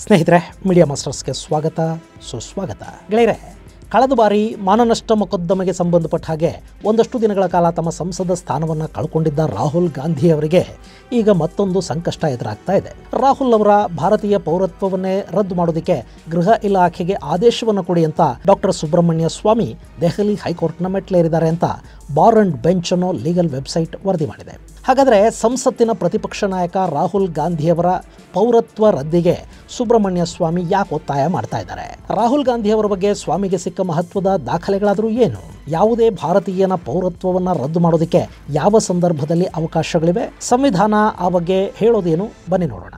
ಸ್ನೇಹಿತರೆ, ಮೀಡಿಯಾ ಮಾಸ್ಟರ್ಸ್ಗೆ ಸ್ವಾಗತ ಸುಸ್ವಾಗತ. ಗೆಳೆಯರೆ, ಕಳೆದ ಬಾರಿ ಮಾನನಷ್ಟ ಮೊಕದ್ದಮೆಗೆ ಸಂಬಂಧಪಟ್ಟ ಹಾಗೆ ಒಂದಷ್ಟು ದಿನಗಳ ಕಾಲ ತಮ್ಮ ಸಂಸದ ಸ್ಥಾನವನ್ನು ಕಳ್ಕೊಂಡಿದ್ದ ರಾಹುಲ್ ಗಾಂಧಿ ಅವರಿಗೆ ಈಗ ಮತ್ತೊಂದು ಸಂಕಷ್ಟ ಎದುರಾಗ್ತಾ ಇದೆ. ರಾಹುಲ್ ಅವರ ಭಾರತೀಯ ಪೌರತ್ವವನ್ನೇ ರದ್ದು ಮಾಡೋದಕ್ಕೆ ಗೃಹ ಇಲಾಖೆಗೆ ಆದೇಶವನ್ನು ಕೊಡಿ ಅಂತ ಡಾಕ್ಟರ್ ಸುಬ್ರಹ್ಮಣ್ಯ ಸ್ವಾಮಿ ದೆಹಲಿ ಹೈಕೋರ್ಟ್ನ ಮೆಟ್ಲೇರಿದ್ದಾರೆ ಅಂತ ಬಾರ್ ಅಂಡ್ ಬೆಂಚ್ ಅನ್ನೋ ಲೀಗಲ್ ವೆಬ್ಸೈಟ್ ವರದಿ ಮಾಡಿದೆ. ಹಾಗಾದರೆ ಸಂಸತ್ತಿನ ಪ್ರತಿಪಕ್ಷ ನಾಯಕ ರಾಹುಲ್ ಗಾಂಧಿಯವರ ಪೌರತ್ವ ರದ್ದಿಗೆ ಸುಬ್ರಹ್ಮಣ್ಯ ಸ್ವಾಮಿ ಯಾಕೆ ಒತ್ತಾಯ ಮಾಡ್ತಾ ಇದ್ದಾರೆ? ರಾಹುಲ್ ಗಾಂಧಿಯವರ ಬಗ್ಗೆ ಸ್ವಾಮಿಗೆ ಸಿಕ್ಕ ಮಹತ್ವದ ದಾಖಲೆಗಳಾದರೂ ಏನು? ಯಾವುದೇ ಭಾರತೀಯನ ಪೌರತ್ವವನ್ನು ರದ್ದು ಮಾಡೋದಕ್ಕೆ ಯಾವ ಸಂದರ್ಭದಲ್ಲಿ ಅವಕಾಶಗಳಿವೆ? ಸಂವಿಧಾನ ಆ ಬಗ್ಗೆ ಹೇಳೋದೇನು? ಬನ್ನಿ ನೋಡೋಣ.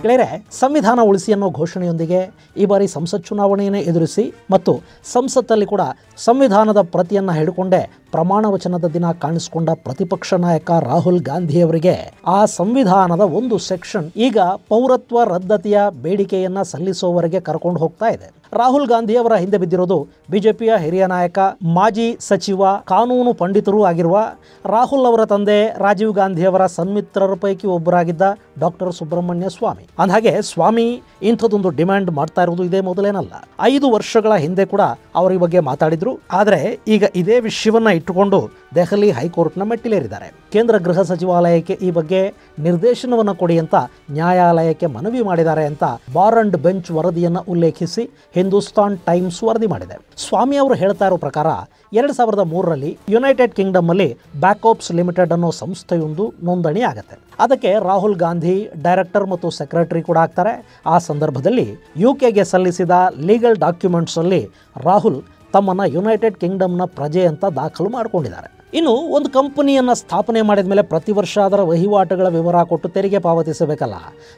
ಗೆಳೆಯರೆ, ಸಂವಿಧಾನ ಉಳಿಸಿ ಅನ್ನೋ ಘೋಷಣೆಯೊಂದಿಗೆ ಈ ಬಾರಿ ಸಂಸತ್ ಚುನಾವಣೆಯನ್ನು ಎದುರಿಸಿ ಮತ್ತು ಸಂಸತ್ತಲ್ಲಿ ಕೂಡ ಸಂವಿಧಾನದ ಪ್ರತಿಯನ್ನು ಹಿಡ್ಕೊಂಡೇ ಪ್ರಮಾಣ ವಚನದ ದಿನ ಕಾಣಿಸಿಕೊಂಡ ಪ್ರತಿಪಕ್ಷ ನಾಯಕ ರಾಹುಲ್ ಗಾಂಧಿಯವರಿಗೆ ಆ ಸಂವಿಧಾನದ ಒಂದು ಸೆಕ್ಷನ್ ಈಗ ಪೌರತ್ವ ರದ್ದತಿಯ ಬೇಡಿಕೆಯನ್ನ ಸಲ್ಲಿಸುವವರೆಗೆ ಕರ್ಕೊಂಡು ಹೋಗ್ತಾ ಇದೆ. ರಾಹುಲ್ ಗಾಂಧಿ ಅವರ ಹಿಂದೆ ಬಿದ್ದಿರೋದು ಬಿಜೆಪಿಯ ಹಿರಿಯ ನಾಯಕ, ಮಾಜಿ ಸಚಿವ, ಕಾನೂನು ಪಂಡಿತರೂ ಆಗಿರುವ ರಾಹುಲ್ ಅವರ ತಂದೆ ರಾಜೀವ್ ಗಾಂಧಿ ಅವರ ಸನ್ಮಿತ್ರರ ಪೈಕಿ ಒಬ್ಬರಾಗಿದ್ದ ಡಾಕ್ಟರ್ ಸುಬ್ರಹ್ಮಣ್ಯ ಸ್ವಾಮಿ. ಅಂದಹಾಗೆ ಸ್ವಾಮಿ ಇಂಥದ್ದೊಂದು ಡಿಮ್ಯಾಂಡ್ ಮಾಡ್ತಾ ಇರೋದು ಇದೇ ಮೊದಲೇನಲ್ಲ. 5 ವರ್ಷಗಳ ಹಿಂದೆ ಕೂಡ ಅವರ ಈ ಬಗ್ಗೆ ಮಾತಾಡಿದ್ರು. ಆದರೆ ಈಗ ಇದೇ ವಿಷಯವನ್ನ ಇಟ್ಟುಕೊಂಡು ದೆಹಲಿ ಹೈಕೋರ್ಟ್ನ ಮೆಟ್ಟಿಲೇರಿದ್ದಾರೆ. ಕೇಂದ್ರ ಗೃಹ ಸಚಿವಾಲಯಕ್ಕೆ ಈ ಬಗ್ಗೆ ನಿರ್ದೇಶನವನ್ನು ಕೊಡಿ ಅಂತ ನ್ಯಾಯಾಲಯಕ್ಕೆ ಮನವಿ ಮಾಡಿದ್ದಾರೆ ಅಂತ ಬಾರ್ ಅಂಡ್ ಬೆಂಚ್ ವರದಿಯನ್ನು ಉಲ್ಲೇಖಿಸಿ ಹಿಂದೂಸ್ತಾನ್ ಟೈಮ್ಸ್ ವರದಿ ಮಾಡಿದೆ. ಸ್ವಾಮಿ ಅವರು ಹೇಳ್ತಾ ಇರೋ ಪ್ರಕಾರ 2003ರಲ್ಲಿ ಯುನೈಟೆಡ್ ಕಿಂಗ್ಡಮ್ ಅಲ್ಲಿ ಬ್ಯಾಕ್ಆಪ್ಸ್ ಲಿಮಿಟೆಡ್ ಅನ್ನೋ ಸಂಸ್ಥೆಯೊಂದು ನೋಂದಣಿ ಆಗುತ್ತೆ. ಅದಕ್ಕೆ ರಾಹುಲ್ ಗಾಂಧಿ ಡೈರೆಕ್ಟರ್ ಮತ್ತು ಸೆಕ್ರೆಟರಿ ಕೂಡ ಆಗ್ತಾರೆ. ಆ ಸಂದರ್ಭದಲ್ಲಿ ಯುಕೆಗೆ ಸಲ್ಲಿಸಿದ ಲೀಗಲ್ ಡಾಕ್ಯುಮೆಂಟ್ಸ್ ಅಲ್ಲಿ ರಾಹುಲ್ ತಮ್ಮನ್ನ ಯುನೈಟೆಡ್ ಕಿಂಗ್ಡಮ್ನ ಪ್ರಜೆ ಅಂತ ದಾಖಲು ಮಾಡಿಕೊಂಡಿದ್ದಾರೆ. ಇನ್ನು ಒಂದು ಕಂಪನಿಯನ್ನು ಸ್ಥಾಪನೆ ಮಾಡಿದ ಮೇಲೆ ಪ್ರತಿ ವರ್ಷ ಅದರ ವಹಿವಾಟುಗಳ ವಿವರ ಕೊಟ್ಟು ತೆರಿಗೆ ಪಾವತಿಸಬೇಕಲ್ಲ.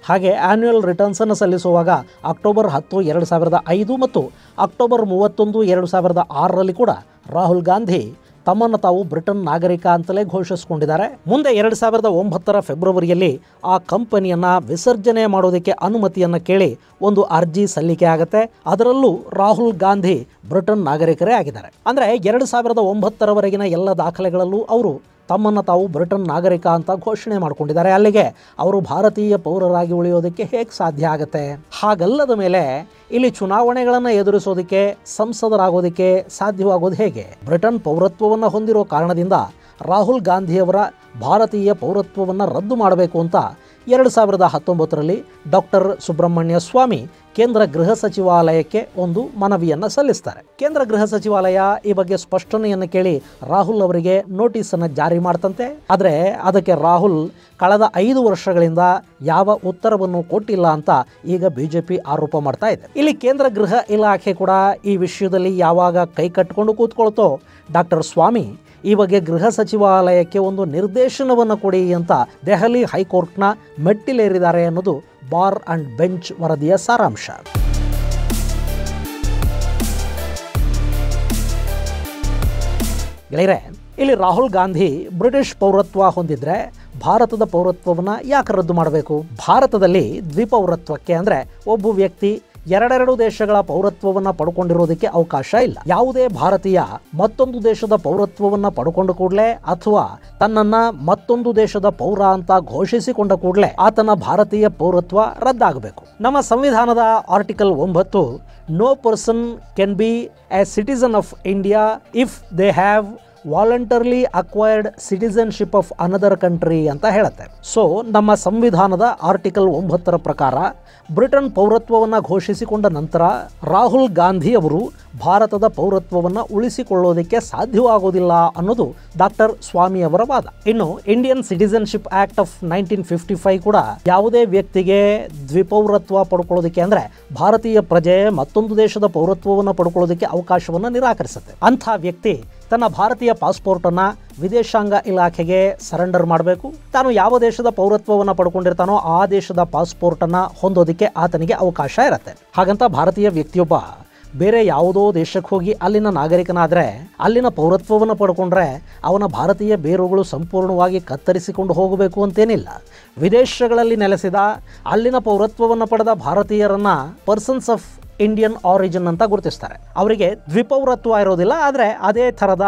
ಹಾಗೆ ಆನ್ಯುಯಲ್ ರಿಟರ್ನ್ಸ್ ಅನ್ನು ಸಲ್ಲಿಸುವಾಗ ಅಕ್ಟೋಬರ್ 10, 2005 ಮತ್ತು ಅಕ್ಟೋಬರ್ 31, 2006ರಲ್ಲಿ ಕೂಡ ರಾಹುಲ್ ಗಾಂಧಿ ತಮ್ಮನ್ನು ತಾವು ಬ್ರಿಟನ್ ನಾಗರಿಕ ಅಂತಲೇ ಘೋಷಿಸಿಕೊಂಡಿದ್ದಾರೆ. ಮುಂದೆ 2009 ಫೆಬ್ರವರಿಯಲ್ಲಿ ಆ ಕಂಪನಿಯನ್ನು ವಿಸರ್ಜನೆ ಮಾಡೋದಕ್ಕೆ ಅನುಮತಿಯನ್ನು ಕೇಳಿ ಒಂದು ಅರ್ಜಿ ಸಲ್ಲಿಕೆ ಆಗುತ್ತೆ. ಅದರಲ್ಲೂ ರಾಹುಲ್ ಗಾಂಧಿ ಬ್ರಿಟನ್ ನಾಗರಿಕರೇ ಆಗಿದ್ದಾರೆ. ಅಂದರೆ 2009ರವರೆಗಿನ ಎಲ್ಲ ದಾಖಲೆಗಳಲ್ಲೂ ಅವರು ತಮ್ಮನ್ನು ತಾವು ಬ್ರಿಟನ್ ನಾಗರಿಕ ಅಂತ ಘೋಷಣೆ ಮಾಡಿಕೊಂಡಿದ್ದಾರೆ. ಅಲ್ಲಿಗೆ ಅವರು ಭಾರತೀಯ ಪೌರರಾಗಿ ಉಳಿಯೋದಕ್ಕೆ ಹೇಗೆ ಸಾಧ್ಯ ಆಗುತ್ತೆ? ಹಾಗಲ್ಲದ ಮೇಲೆ ಇಲ್ಲಿ ಚುನಾವಣೆಗಳನ್ನು ಎದುರಿಸೋದಕ್ಕೆ, ಸಂಸದರಾಗೋದಕ್ಕೆ ಸಾಧ್ಯವಾಗೋದು ಹೇಗೆ? ಬ್ರಿಟನ್ ಪೌರತ್ವವನ್ನು ಹೊಂದಿರೋ ಕಾರಣದಿಂದ ರಾಹುಲ್ ಗಾಂಧಿಯವರ ಭಾರತೀಯ ಪೌರತ್ವವನ್ನು ರದ್ದು ಮಾಡಬೇಕು ಅಂತ 2019ರಲ್ಲಿ ಡಾಕ್ಟರ್ ಸುಬ್ರಹ್ಮಣ್ಯ ಸ್ವಾಮಿ ಕೇಂದ್ರ ಗೃಹ ಸಚಿವಾಲಯಕ್ಕೆ ಒಂದು ಮನವಿಯನ್ನು ಸಲ್ಲಿಸ್ತಾರೆ. ಕೇಂದ್ರ ಗೃಹ ಸಚಿವಾಲಯ ಈ ಬಗ್ಗೆ ಸ್ಪಷ್ಟನೆಯನ್ನು ಕೇಳಿ ರಾಹುಲ್ ಅವರಿಗೆ ನೋಟಿಸನ್ನು ಜಾರಿ ಮಾಡ್ತಂತೆ. ಆದರೆ ಅದಕ್ಕೆ ರಾಹುಲ್ ಕಳೆದ 5 ವರ್ಷಗಳಿಂದ ಯಾವ ಉತ್ತರವನ್ನು ಕೊಟ್ಟಿಲ್ಲ ಅಂತ ಈಗ ಬಿಜೆಪಿ ಆರೋಪ ಮಾಡ್ತಾ ಇದೆ. ಇಲ್ಲಿ ಕೇಂದ್ರ ಗೃಹ ಇಲಾಖೆ ಕೂಡ ಈ ವಿಷಯದಲ್ಲಿ ಯಾವಾಗ ಕೈ ಕಟ್ಟಿಕೊಂಡು ಕೂತ್ಕೊಳ್ತೋ, ಡಾಕ್ಟರ್ ಸ್ವಾಮಿ ಈ ಬಗ್ಗೆ ಗೃಹ ಸಚಿವಾಲಯಕ್ಕೆ ಒಂದು ನಿರ್ದೇಶನವನ್ನು ಕೊಡಿ ಅಂತ ದೆಹಲಿ ಹೈಕೋರ್ಟ್ನ ಮೆಟ್ಟಿಲೇರಿದ್ದಾರೆ ಅನ್ನೋದು ಬಾರ್ ಅಂಡ್ ಬೆಂಚ್ ವರದಿಯ ಸಾರಾಂಶ. ಗೆಳೆಯರೆ, ಇಲ್ಲಿ ರಾಹುಲ್ ಗಾಂಧಿ ಬ್ರಿಟಿಷ್ ಪೌರತ್ವ ಹೊಂದಿದ್ರೆ ಭಾರತದ ಪೌರತ್ವವನ್ನು ಯಾಕೆ ರದ್ದು ಮಾಡಬೇಕು? ಭಾರತದಲ್ಲಿ ದ್ವಿಪೌರತ್ವಕ್ಕೆ ಅಂದರೆ ಒಬ್ಬ ವ್ಯಕ್ತಿ ಎರಡೆರಡು ದೇಶಗಳ ಪೌರತ್ವವನ್ನು ಪಡ್ಕೊಂಡಿರೋದಕ್ಕೆ ಅವಕಾಶ ಇಲ್ಲ. ಯಾವುದೇ ಭಾರತೀಯ ಮತ್ತೊಂದು ದೇಶದ ಪೌರತ್ವವನ್ನು ಪಡ್ಕೊಂಡ ಕೂಡಲೇ ಅಥವಾ ತನ್ನನ್ನ ಮತ್ತೊಂದು ದೇಶದ ಪೌರ ಅಂತ ಘೋಷಿಸಿಕೊಂಡ ಕೂಡಲೇ ಆತನ ಭಾರತೀಯ ಪೌರತ್ವ ರದ್ದಾಗಬೇಕು. ನಮ್ಮ ಸಂವಿಧಾನದ article 9 no person can be a citizen of India if they have voluntarily acquired citizenship of another country ಅಂತ ಹೇಳುತ್ತೆ. ಸೊ ನಮ್ಮ ಸಂವಿಧಾನದ ಆರ್ಟಿಕಲ್ 9 ಪ್ರಕಾರ ಬ್ರಿಟನ್ ಪೌರತ್ವವನ್ನು ಘೋಷಿಸಿಕೊಂಡ ನಂತರ ರಾಹುಲ್ ಗಾಂಧಿ ಅವರು ಭಾರತದ ಪೌರತ್ವವನ್ನು ಉಳಿಸಿಕೊಳ್ಳೋದಕ್ಕೆ ಸಾಧ್ಯವಾಗೋದಿಲ್ಲ ಅನ್ನೋದು ಡಾಕ್ಟರ್ ಸ್ವಾಮಿ ಅವರ ವಾದ. ಇನ್ನು ಇಂಡಿಯನ್ ಸಿಟಿಸನ್ಶಿಪ್ ಆಕ್ಟ್ ಆಫ್ 1955 ಕೂಡ ಯಾವುದೇ ವ್ಯಕ್ತಿಗೆ ದ್ವಿಪೌರತ್ವ ಪಡ್ಕೊಳ್ಳೋದಕ್ಕೆ ಅಂದರೆ ಭಾರತೀಯ ಪ್ರಜೆ ಮತ್ತೊಂದು ದೇಶದ ಪೌರತ್ವವನ್ನು ಪಡ್ಕೊಳ್ಳೋದಕ್ಕೆ ಅವಕಾಶವನ್ನು ನಿರಾಕರಿಸುತ್ತೆ. ಅಂಥ ವ್ಯಕ್ತಿ ತನ್ನ ಭಾರತೀಯ ಪಾಸ್ಪೋರ್ಟನ್ನು ವಿದೇಶಾಂಗ ಇಲಾಖೆಗೆ ಸರೆಂಡರ್ ಮಾಡಬೇಕು. ತಾನು ಯಾವ ದೇಶದ ಪೌರತ್ವವನ್ನು ಪಡ್ಕೊಂಡಿರ್ತಾನೋ ಆ ದೇಶದ ಪಾಸ್ಪೋರ್ಟನ್ನು ಹೊಂದೋದಕ್ಕೆ ಆತನಿಗೆ ಅವಕಾಶ ಇರುತ್ತೆ. ಹಾಗಂತ ಭಾರತೀಯ ವ್ಯಕ್ತಿಯೊಬ್ಬ ಬೇರೆ ಯಾವುದೋ ದೇಶಕ್ಕೆ ಹೋಗಿ ಅಲ್ಲಿನ ನಾಗರಿಕನಾದರೆ ಅಲ್ಲಿನ ಪೌರತ್ವವನ್ನು ಪಡ್ಕೊಂಡ್ರೆ ಅವನ ಭಾರತೀಯ ಬೇರುಗಳು ಸಂಪೂರ್ಣವಾಗಿ ಕತ್ತರಿಸಿಕೊಂಡು ಹೋಗಬೇಕು ಅಂತೇನಿಲ್ಲ. ವಿದೇಶಗಳಲ್ಲಿ ನೆಲೆಸಿದ ಅಲ್ಲಿನ ಪೌರತ್ವವನ್ನು ಪಡೆದ ಭಾರತೀಯರನ್ನು ಪರ್ಸನ್ಸ್ ಆಫ್ ಇಂಡಿಯನ್ ಆರಿಜಿನ್ ಅಂತ ಗುರುತಿಸ್ತಾರೆ. ಅವರಿಗೆ ದ್ವಿಪೌರತ್ವ ಇರೋದಿಲ್ಲ, ಆದರೆ ಅದೇ ಥರದ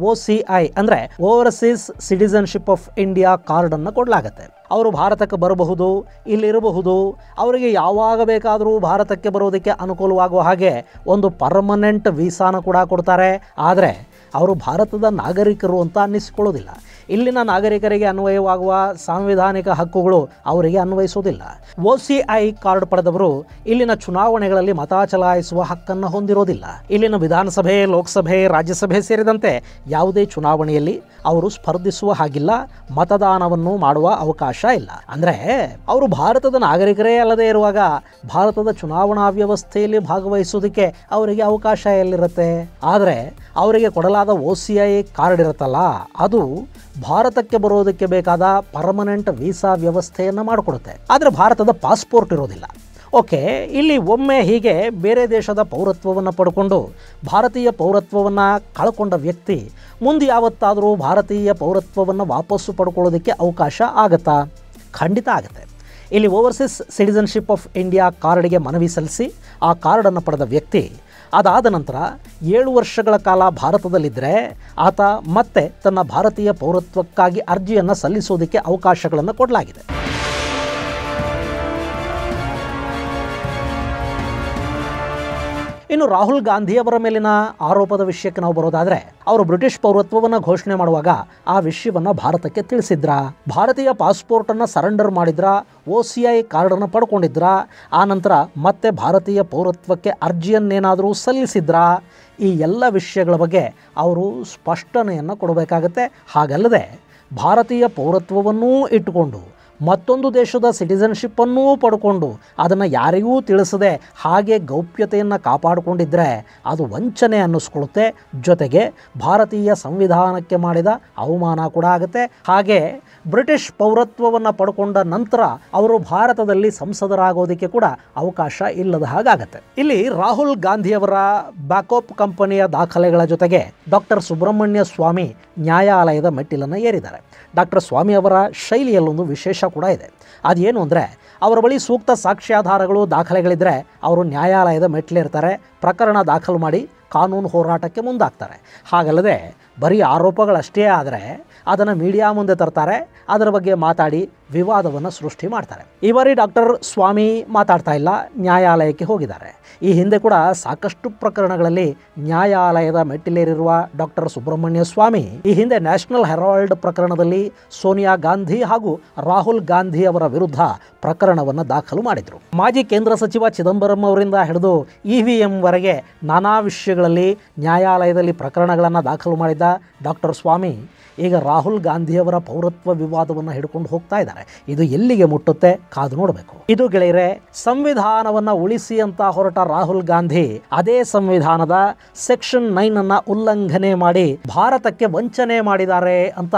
OCI ಅಂದರೆ ಓವರ್ಸೀಸ್ ಸಿಟಿಸನ್ಶಿಪ್ ಆಫ್ ಇಂಡಿಯಾ ಕಾರ್ಡನ್ನು ಕೊಡಲಾಗುತ್ತೆ. ಅವರು ಭಾರತಕ್ಕೆ ಬರಬಹುದು, ಇಲ್ಲಿರಬಹುದು, ಅವರಿಗೆ ಯಾವಾಗ ಬೇಕಾದರೂ ಭಾರತಕ್ಕೆ ಬರೋದಕ್ಕೆ ಅನುಕೂಲವಾಗುವ ಹಾಗೆ ಒಂದು ಪರ್ಮನೆಂಟ್ ವೀಸಾನ ಕೂಡ ಕೊಡ್ತಾರೆ. ಆದರೆ ಅವರು ಭಾರತದ ನಾಗರಿಕರು ಅಂತ ಅನ್ನಿಸಿಕೊಳ್ಳೋದಿಲ್ಲ. ಇಲ್ಲಿನ ನಾಗರಿಕರಿಗೆ ಅನ್ವಯವಾಗುವ ಸಾಂವಿಧಾನಿಕ ಹಕ್ಕುಗಳು ಅವರಿಗೆ ಅನ್ವಯಿಸುವುದಿಲ್ಲ. OCI ಕಾರ್ಡ್ ಪಡೆದವರು ಇಲ್ಲಿನ ಚುನಾವಣೆಗಳಲ್ಲಿ ಮತ ಚಲಾಯಿಸುವ ಹಕ್ಕನ್ನು ಹೊಂದಿರೋದಿಲ್ಲ. ಇಲ್ಲಿನ ವಿಧಾನಸಭೆ, ಲೋಕಸಭೆ, ರಾಜ್ಯಸಭೆ ಸೇರಿದಂತೆ ಯಾವುದೇ ಚುನಾವಣೆಯಲ್ಲಿ ಅವರು ಸ್ಪರ್ಧಿಸುವ ಹಾಗಿಲ್ಲ, ಮತದಾನವನ್ನು ಮಾಡುವ ಅವಕಾಶ ಇಲ್ಲ. ಅಂದರೆ ಅವರು ಭಾರತದ ನಾಗರಿಕರೇ ಅಲ್ಲದೆ ಇರುವಾಗ ಭಾರತದ ಚುನಾವಣಾ ವ್ಯವಸ್ಥೆಯಲ್ಲಿ ಭಾಗವಹಿಸೋದಕ್ಕೆ ಅವರಿಗೆ ಅವಕಾಶ ಎಲ್ಲಿರುತ್ತೆ? ಆದರೆ ಅವರಿಗೆ ಕೊಡಲಾದ OCI ಕಾರ್ಡ್ ಇರುತ್ತಲ್ಲ, ಅದು ಭಾರತಕ್ಕೆ ಬರೋದಕ್ಕೆ ಬೇಕಾದ ಪರ್ಮನೆಂಟ್ ವೀಸಾ ವ್ಯವಸ್ಥೆಯನ್ನು ಮಾಡಿಕೊಡುತ್ತೆ. ಆದರೆ ಭಾರತದ ಪಾಸ್ಪೋರ್ಟ್ ಇರೋದಿಲ್ಲ. ಓಕೆ, ಇಲ್ಲಿ ಒಮ್ಮೆ ಹೀಗೆ ಬೇರೆ ದೇಶದ ಪೌರತ್ವವನ್ನು ಪಡ್ಕೊಂಡು ಭಾರತೀಯ ಪೌರತ್ವವನ್ನು ಕಳ್ಕೊಂಡ ವ್ಯಕ್ತಿ ಮುಂದೆ ಯಾವತ್ತಾದರೂ ಭಾರತೀಯ ಪೌರತ್ವವನ್ನು ವಾಪಸ್ಸು ಪಡ್ಕೊಳ್ಳೋದಕ್ಕೆ ಅವಕಾಶ ಆಗುತ್ತಾ? ಖಂಡಿತ ಆಗುತ್ತೆ. ಇಲ್ಲಿ ಓವರ್ಸೀಸ್ ಸಿಟಿಸನ್ಶಿಪ್ ಆಫ್ ಇಂಡಿಯಾ ಕಾರ್ಡ್ಗೆ ಮನವಿ ಸಲ್ಲಿಸಿ ಆ ಕಾರ್ಡನ್ನು ಪಡೆದ ವ್ಯಕ್ತಿ ಅದಾದ ನಂತರ 7 ವರ್ಷಗಳ ಕಾಲ ಭಾರತದಲ್ಲಿದ್ದರೆ ಆತ ಮತ್ತೆ ತನ್ನ ಭಾರತೀಯ ಪೌರತ್ವಕ್ಕಾಗಿ ಅರ್ಜಿಯನ್ನು ಸಲ್ಲಿಸೋದಕ್ಕೆ ಅವಕಾಶಗಳನ್ನು ಕೊಡಲಾಗಿದೆ. ಇನ್ನು ರಾಹುಲ್ ಗಾಂಧಿಯವರ ಮೇಲಿನ ಆರೋಪದ ವಿಷಯಕ್ಕೆ ನಾವು ಬರೋದಾದರೆ, ಅವರು ಬ್ರಿಟಿಷ್ ಪೌರತ್ವವನ್ನು ಘೋಷಣೆ ಮಾಡುವಾಗ ಆ ವಿಷಯವನ್ನು ಭಾರತಕ್ಕೆ ತಿಳಿಸಿದ್ರಾ? ಭಾರತೀಯ ಪಾಸ್ಪೋರ್ಟನ್ನು ಸರೆಂಡರ್ ಮಾಡಿದ್ರಾ? OCI ಕಾರ್ಡನ್ನು ಪಡ್ಕೊಂಡಿದ್ರಾ? ಆ ನಂತರ ಮತ್ತೆ ಭಾರತೀಯ ಪೌರತ್ವಕ್ಕೆ ಅರ್ಜಿಯನ್ನೇನಾದರೂ ಸಲ್ಲಿಸಿದ್ರಾ? ಈ ಎಲ್ಲ ವಿಷಯಗಳ ಬಗ್ಗೆ ಅವರು ಸ್ಪಷ್ಟನೆಯನ್ನು ಕೊಡಬೇಕಾಗತ್ತೆ. ಹಾಗಲ್ಲದೆ ಭಾರತೀಯ ಪೌರತ್ವವನ್ನೂ ಇಟ್ಟುಕೊಂಡು ಮತ್ತೊಂದು ದೇಶದ ಸಿಟಿಸನ್ಶಿಪ್ಪನ್ನೂ ಪಡ್ಕೊಂಡು ಅದನ್ನು ಯಾರಿಗೂ ತಿಳಿಸದೆ ಹಾಗೆ ಗೌಪ್ಯತೆಯನ್ನು ಕಾಪಾಡಿಕೊಂಡಿದ್ದರೆ ಅದು ವಂಚನೆ ಅನ್ನಿಸ್ಕೊಳ್ಳುತ್ತೆ. ಜೊತೆಗೆ ಭಾರತೀಯ ಸಂವಿಧಾನಕ್ಕೆ ಮಾಡಿದ ಅವಮಾನ ಕೂಡ ಆಗುತ್ತೆ. ಹಾಗೆ ಬ್ರಿಟಿಷ್ ಪೌರತ್ವವನ್ನು ಪಡ್ಕೊಂಡ ನಂತರ ಅವರು ಭಾರತದಲ್ಲಿ ಸಂಸದರಾಗೋದಕ್ಕೆ ಕೂಡ ಅವಕಾಶ ಇಲ್ಲದ ಹಾಗಾಗತ್ತೆ. ಇಲ್ಲಿ ರಾಹುಲ್ ಗಾಂಧಿಯವರ ಬ್ಯಾಕಪ್ ಕಂಪನಿಯ ದಾಖಲೆಗಳ ಜೊತೆಗೆ ಡಾಕ್ಟರ್ ಸುಬ್ರಹ್ಮಣ್ಯ ಸ್ವಾಮಿ ನ್ಯಾಯಾಲಯದ ಮೆಟ್ಟಿಲನ್ನು ಏರಿದ್ದಾರೆ. ಡಾಕ್ಟರ್ ಸ್ವಾಮಿ ಅವರ ಶೈಲಿಯಲ್ಲೊಂದು ವಿಶೇಷ ಕೂಡ ಇದೆ. ಅದೇನು ಅಂದರೆ, ಅವರ ಬಳಿ ಸೂಕ್ತ ಸಾಕ್ಷ್ಯಾಧಾರಗಳು, ದಾಖಲೆಗಳಿದ್ದರೆ ಅವರು ನ್ಯಾಯಾಲಯದ ಮೆಟ್ಟಿಲೇರ್ತಾರೆ, ಪ್ರಕರಣ ದಾಖಲು ಮಾಡಿ ಕಾನೂನು ಹೋರಾಟಕ್ಕೆ ಮುಂದಾಗ್ತಾರೆ. ಹಾಗಲ್ಲದೆ ಬರೀ ಆರೋಪಗಳಷ್ಟೇ ಆದರೆ ಅದನ್ನು ಮೀಡಿಯಾ ಮುಂದೆ ತರ್ತಾರೆ, ಅದರ ಬಗ್ಗೆ ಮಾತಾಡಿ ವಿವಾದವನ್ನು ಸೃಷ್ಟಿ ಮಾಡ್ತಾರೆ. ಈ ಬಾರಿ ಡಾಕ್ಟರ್ ಸ್ವಾಮಿ ಮಾತಾಡ್ತಾ ಇಲ್ಲ, ನ್ಯಾಯಾಲಯಕ್ಕೆ ಹೋಗಿದ್ದಾರೆ. ಈ ಹಿಂದೆ ಕೂಡ ಸಾಕಷ್ಟು ಪ್ರಕರಣಗಳಲ್ಲಿ ನ್ಯಾಯಾಲಯದ ಮೆಟ್ಟಿಲೇರಿರುವ ಡಾಕ್ಟರ್ ಸುಬ್ರಹ್ಮಣ್ಯ ಸ್ವಾಮಿ ಈ ಹಿಂದೆ ನ್ಯಾಷನಲ್ ಹೆರಾಲ್ಡ್ ಪ್ರಕರಣದಲ್ಲಿ ಸೋನಿಯಾ ಗಾಂಧಿ ಹಾಗೂ ರಾಹುಲ್ ಗಾಂಧಿ ಅವರ ವಿರುದ್ಧ ಪ್ರಕರಣವನ್ನು ದಾಖಲು ಮಾಡಿದರು. ಮಾಜಿ ಕೇಂದ್ರ ಸಚಿವ ಚಿದಂಬರಂ ಅವರಿಂದ ಹಿಡಿದು EVM ವರೆಗೆ ನಾನಾ ವಿಷಯಗಳಲ್ಲಿ ನ್ಯಾಯಾಲಯದಲ್ಲಿ ಪ್ರಕರಣಗಳನ್ನು ದಾಖಲು ಮಾಡಿದ್ದ ಡಾಕ್ಟರ್ ಸ್ವಾಮಿ ಈಗ ರಾಹುಲ್ ಗಾಂಧಿಯವರ ಪೌರತ್ವ ವಿವಾದವನ್ನು ಹಿಡ್ಕೊಂಡು ಹೋಗ್ತಾ ಇದ್ದಾರೆ. ಇದು ಎಲ್ಲಿಗೆ ಮುಟ್ಟುತ್ತೆ ಕಾದು ನೋಡಬೇಕು. ಇದು ಗೆಳೆಯರೆ, ಸಂವಿಧಾನವನ್ನು ಉಳಿಸಿ ಅಂತ ಹೊರಟ ರಾಹುಲ್ ಗಾಂಧಿ ಅದೇ ಸಂವಿಧಾನದ ಸೆಕ್ಷನ್ 9 ಅನ್ನು ಉಲ್ಲಂಘನೆ ಮಾಡಿ ಭಾರತಕ್ಕೆ ವಂಚನೆ ಮಾಡಿದ್ದಾರೆ ಅಂತ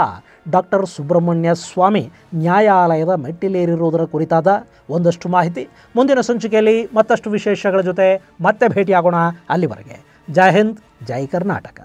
ಡಾಕ್ಟರ್ ಸುಬ್ರಹ್ಮಣ್ಯ ಸ್ವಾಮಿ ನ್ಯಾಯಾಲಯದ ಮೆಟ್ಟಿಲೇರಿರುವುದರ ಕುರಿತಾದ ಒಂದಷ್ಟು ಮಾಹಿತಿ ಮುಂದಿನ ಸಂಚಿಕೆಯಲ್ಲಿ ಮತ್ತಷ್ಟು ವಿಶೇಷಗಳ ಜೊತೆ ಮತ್ತೆ ಭೇಟಿಯಾಗೋಣ. ಅಲ್ಲಿವರೆಗೆ ಜೈ ಹಿಂದ್, ಜೈ ಕರ್ನಾಟಕ.